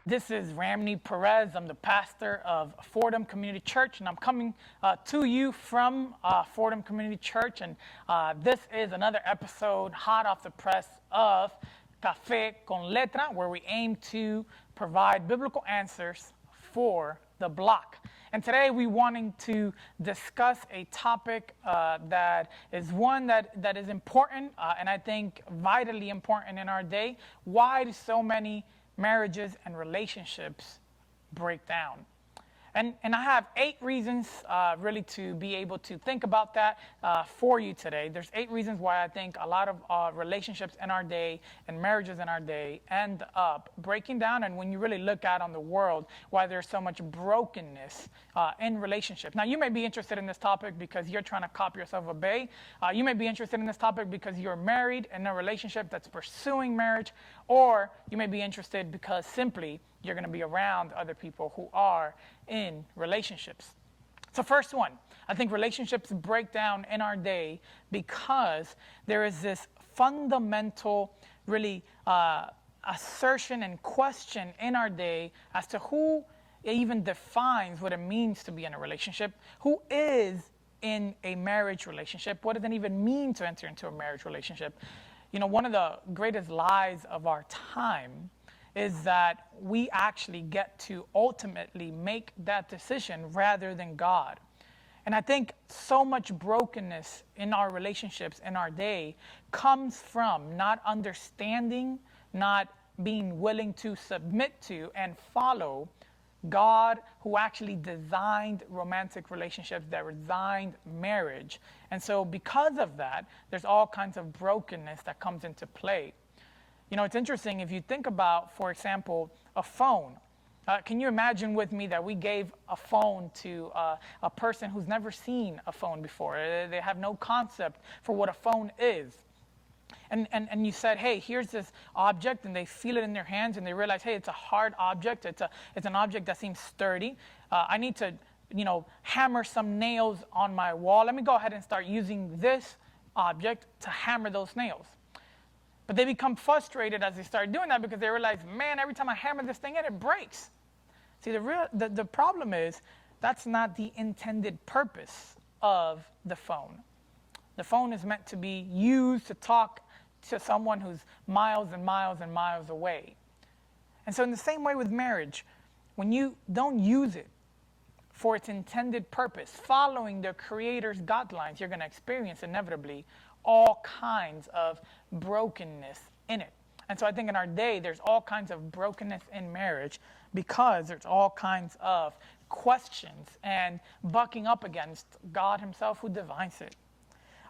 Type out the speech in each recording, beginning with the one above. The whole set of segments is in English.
This is Ramney Perez. I'm the pastor of Fordham Community Church, and I'm coming to you from Fordham Community Church. And this is another episode, hot off the press, of Café Con Letras, where we aim to provide biblical answers for the block. And today we're wanting to discuss a topic that is one that is important, and I think vitally important in our day. Why do so many marriages and relationships break down? And I have 8 reasons really to be able to think about that for you today. There's 8 reasons why I think a lot of relationships in our day and marriages in our day end up breaking down. And when you really look out on the world, why there's so much brokenness in relationships. Now, you may be interested in this topic because you're trying to cop yourself a bae. You may be interested in this topic because you're married in a relationship that's pursuing marriage. Or you may be interested because simply you're going to be around other people who are in relationships. So first one, I think relationships break down in our day because there is this fundamental, really, assertion and question in our day as to who even defines what it means to be in a relationship, who is in a marriage relationship, what does it even mean to enter into a marriage relationship. You know, one of the greatest lies of our time is that we actually get to ultimately make that decision rather than God. And I think so much brokenness in our relationships in our day comes from not understanding, not being willing to submit to and follow God, who actually designed romantic relationships, that designed marriage. And so because of that, there's all kinds of brokenness that comes into play. You know, it's interesting if you think about, for example, a phone. Can you imagine with me that we gave a phone to a person who's never seen a phone before? They have no concept for what a phone is. And you said, hey, here's this object, and they feel it in their hands, and they realize, hey, it's a hard object. It's an object that seems sturdy. I need to, hammer some nails on my wall. Let me go ahead and start using this object to hammer those nails. But they become frustrated as they start doing that because they realize, man, every time I hammer this thing in, it breaks. See, the problem is that's not the intended purpose of the phone. The phone is meant to be used to talk to someone who's miles and miles and miles away. And so in the same way with marriage, when you don't use it for its intended purpose, following the Creator's guidelines, you're going to experience inevitably all kinds of brokenness in it. And so I think in our day, there's all kinds of brokenness in marriage because there's all kinds of questions and bucking up against God himself who defines it.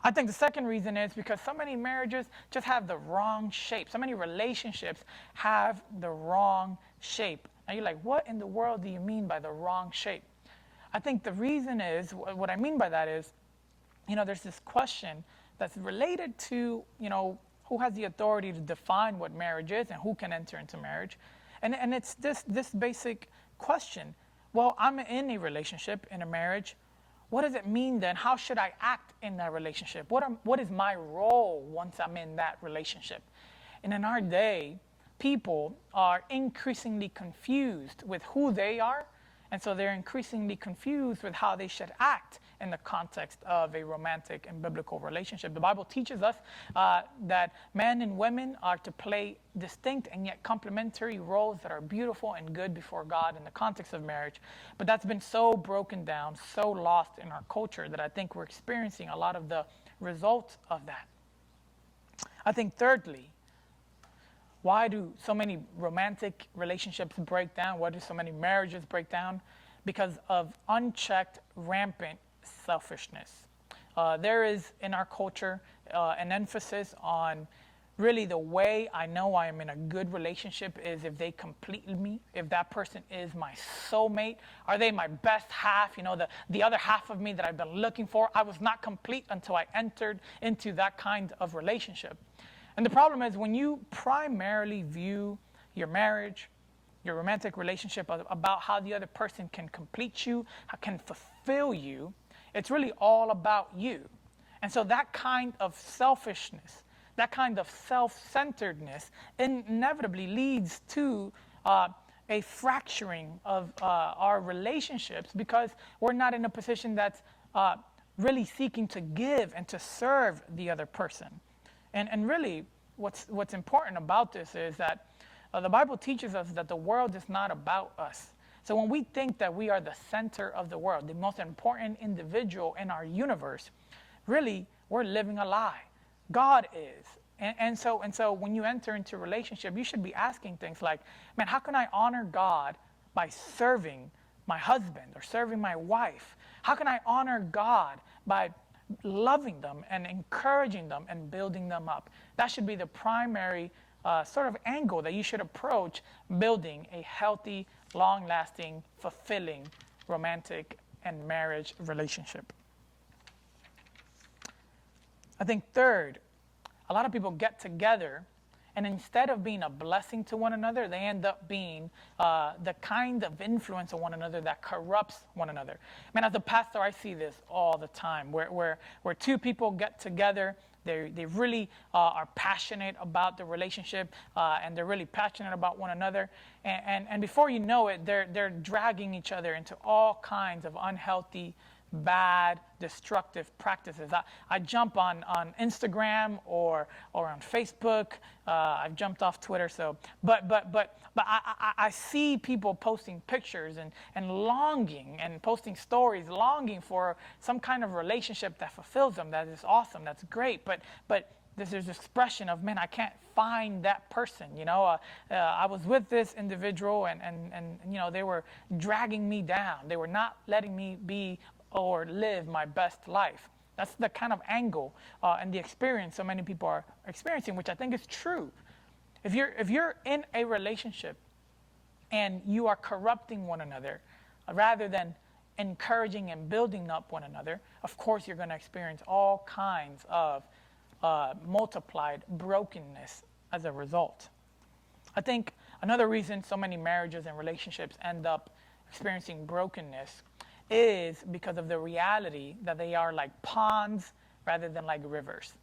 I think the second reason is because so many marriages just have the wrong shape. So many relationships have the wrong shape. Now you're like, what in the world do you mean by the wrong shape? I think the reason is, what I mean by that is, there's this question that's related to, who has the authority to define what marriage is and who can enter into marriage. And it's this basic question. Well, I'm in a relationship, in a marriage. What does it mean then? How should I act in that relationship? What is my role once I'm in that relationship? And in our day, people are increasingly confused with who they are. And so they're increasingly confused with how they should act in the context of a romantic and biblical relationship. The Bible teaches us that men and women are to play distinct and yet complementary roles that are beautiful and good before God in the context of marriage. But that's been so broken down, so lost in our culture that I think we're experiencing a lot of the results of that. I think thirdly, why do so many romantic relationships break down? Why do so many marriages break down? Because of unchecked, rampant selfishness. There is in our culture an emphasis on really the way I know I am in a good relationship is if they complete me, if that person is my soulmate. Are they my best half? The other half of me that I've been looking for. I was not complete until I entered into that kind of relationship. And the problem is when you primarily view your marriage, your romantic relationship about how the other person can complete you, can fulfill you, it's really all about you. And so that kind of selfishness, that kind of self-centeredness inevitably leads to a fracturing of our relationships because we're not in a position that's really seeking to give and to serve the other person. And really, what's important about this is that the Bible teaches us that the world is not about us. So when we think that we are the center of the world, the most important individual in our universe, really, we're living a lie. God is. And so when you enter into a relationship, you should be asking things like, man, how can I honor God by serving my husband or serving my wife? How can I honor God by loving them and encouraging them and building them up? That should be the primary sort of angle that you should approach building a healthy, long-lasting, fulfilling, romantic, and marriage relationship. I think third, a lot of people get together, and instead of being a blessing to one another, they end up being the kind of influence on one another that corrupts one another. Man, as a pastor, I see this all the time, where two people get together, they really are passionate about the relationship, and they're really passionate about one another, and before you know it, they're dragging each other into all kinds of unhealthy, bad, destructive practices. I jump on Instagram or on Facebook. I've jumped off Twitter. But I see people posting pictures and longing and posting stories, longing for some kind of relationship that fulfills them. That is awesome. That's great. But there's this expression of, man, I can't find that person. I was with this individual and they were dragging me down. They were not letting me be or live my best life. That's the kind of angle and the experience so many people are experiencing, which I think is true. If you're in a relationship and you are corrupting one another rather than encouraging and building up one another, of course you're going to experience all kinds of multiplied brokenness as a result. I think another reason so many marriages and relationships end up experiencing brokenness is because of the reality that they are like ponds rather than like rivers.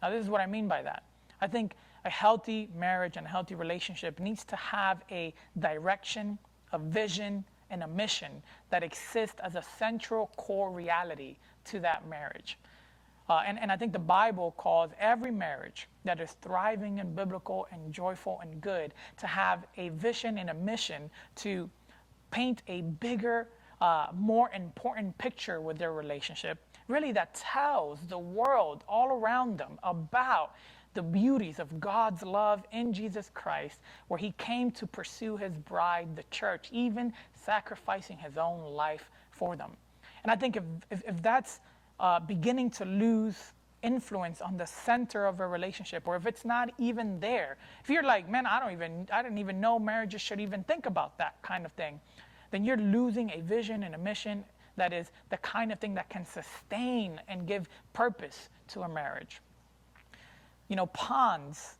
Now, this is what I mean by that. I think a healthy marriage and a healthy relationship needs to have a direction, a vision, and a mission that exists as a central core reality to that marriage. And I think the Bible calls every marriage that is thriving and biblical and joyful and good to have a vision and a mission to paint a bigger, more important picture with their relationship, really that tells the world all around them about the beauties of God's love in Jesus Christ, where he came to pursue his bride, the church, even sacrificing his own life for them. And I think if that's beginning to lose influence on the center of a relationship, or if it's not even there, if you're like, man, I didn't even know marriages should even think about that kind of thing, then you're losing a vision and a mission that is the kind of thing that can sustain and give purpose to a marriage. Ponds,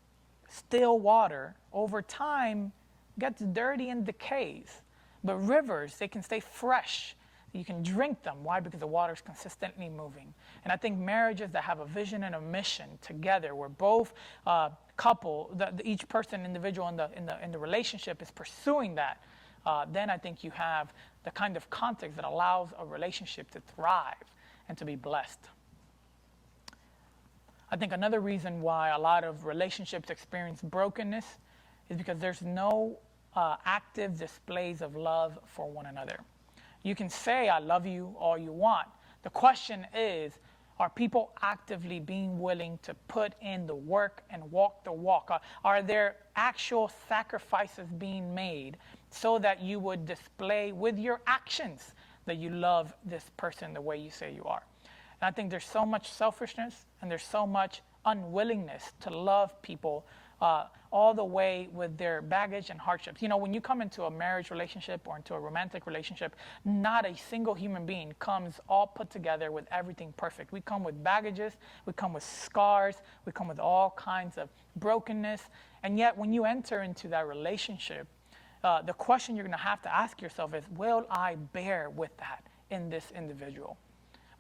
still water, over time gets dirty and decays. But rivers, they can stay fresh. You can drink them. Why? Because the water is consistently moving. And I think marriages that have a vision and a mission together, where both each person, individual in the relationship is pursuing that, then I think you have the kind of context that allows a relationship to thrive and to be blessed. I think another reason why a lot of relationships experience brokenness is because there's no active displays of love for one another. You can say, I love you all you want. The question is, are people actively being willing to put in the work and walk the walk? Are there actual sacrifices being made so that you would display with your actions that you love this person the way you say you are? And I think there's so much selfishness and there's so much unwillingness to love people all the way with their baggage and hardships. When you come into a marriage relationship or into a romantic relationship, not a single human being comes all put together with everything perfect. We come with baggages, we come with scars, we come with all kinds of brokenness. And yet when you enter into that relationship, the question you're going to have to ask yourself is, will I bear with that in this individual?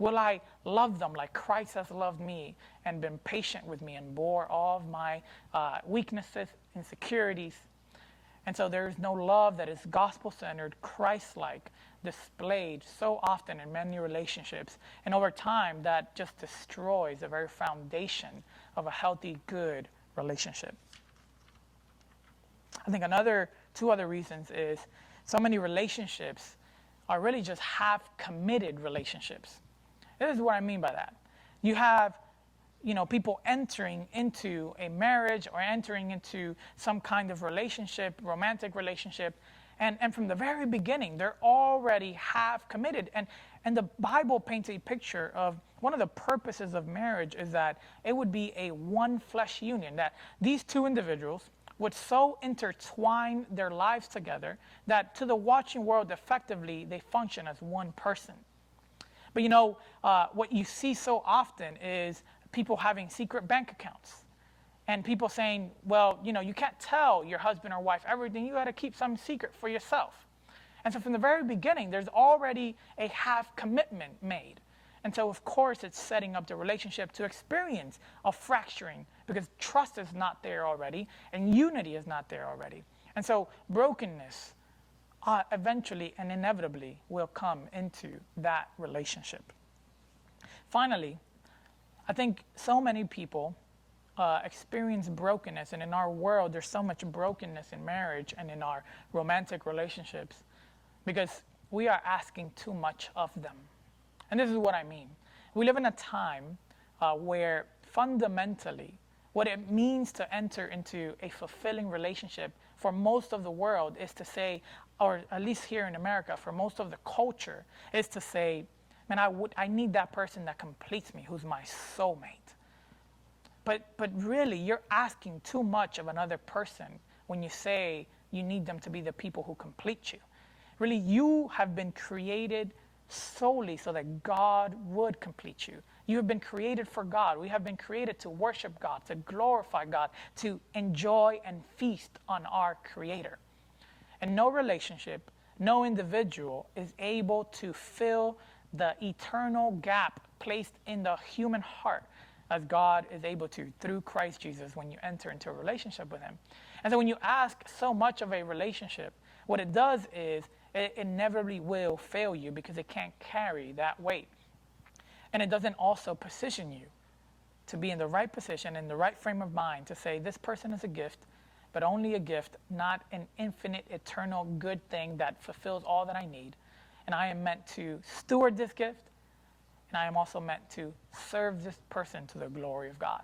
Will I love them like Christ has loved me and been patient with me and bore all of my weaknesses, insecurities? And so there is no love that is gospel-centered, Christ-like, displayed so often in many relationships. And over time, that just destroys the very foundation of a healthy, good relationship. I think two other reasons is so many relationships are really just half-committed relationships. This is what I mean by that. You have people entering into a marriage or entering into some kind of relationship, romantic relationship, and from the very beginning, they're already half committed. And the Bible paints a picture of one of the purposes of marriage is that it would be a one flesh union, that these two individuals would so intertwine their lives together that to the watching world, effectively, they function as one person. But what you see so often is people having secret bank accounts and people saying, well, you can't tell your husband or wife everything. You got to keep some secret for yourself. And so from the very beginning, there's already a half commitment made. And so, of course, it's setting up the relationship to experience a fracturing because trust is not there already and unity is not there already. And so brokenness eventually and inevitably will come into that relationship. Finally, I think so many people experience brokenness, and in our world, there's so much brokenness in marriage and in our romantic relationships because we are asking too much of them. And this is what I mean. We live in a time where fundamentally what it means to enter into a fulfilling relationship for most of the world is to say, or at least here in America, for most of the culture, is to say, man, I need that person that completes me, who's my soulmate. But really, you're asking too much of another person when you say you need them to be the people who complete you. Really, you have been created solely so that God would complete you. You have been created for God. We have been created to worship God, to glorify God, to enjoy and feast on our Creator. And no relationship, no individual is able to fill the eternal gap placed in the human heart as God is able to through Christ Jesus when you enter into a relationship with him. And so when you ask so much of a relationship, what it does is it inevitably will fail you because it can't carry that weight. And it doesn't also position you to be in the right position, in the right frame of mind to say this person is a gift, but only a gift, not an infinite, eternal good thing that fulfills all that I need. And I am meant to steward this gift, and I am also meant to serve this person to the glory of God.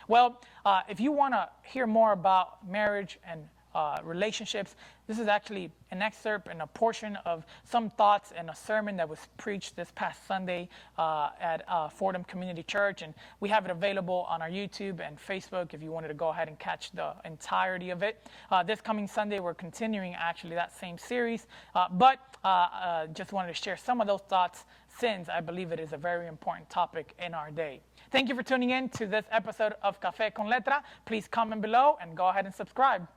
Well, if you want to hear more about marriage and relationships, this is actually an excerpt and a portion of some thoughts and a sermon that was preached this past Sunday at Fordham Community Church, and we have it available on our YouTube and Facebook if you wanted to go ahead and catch the entirety of it. This coming Sunday, we're continuing actually that same series, but just wanted to share some of those thoughts since I believe it is a very important topic in our day. Thank you for tuning in to this episode of Café con Letras. Please comment below and go ahead and subscribe.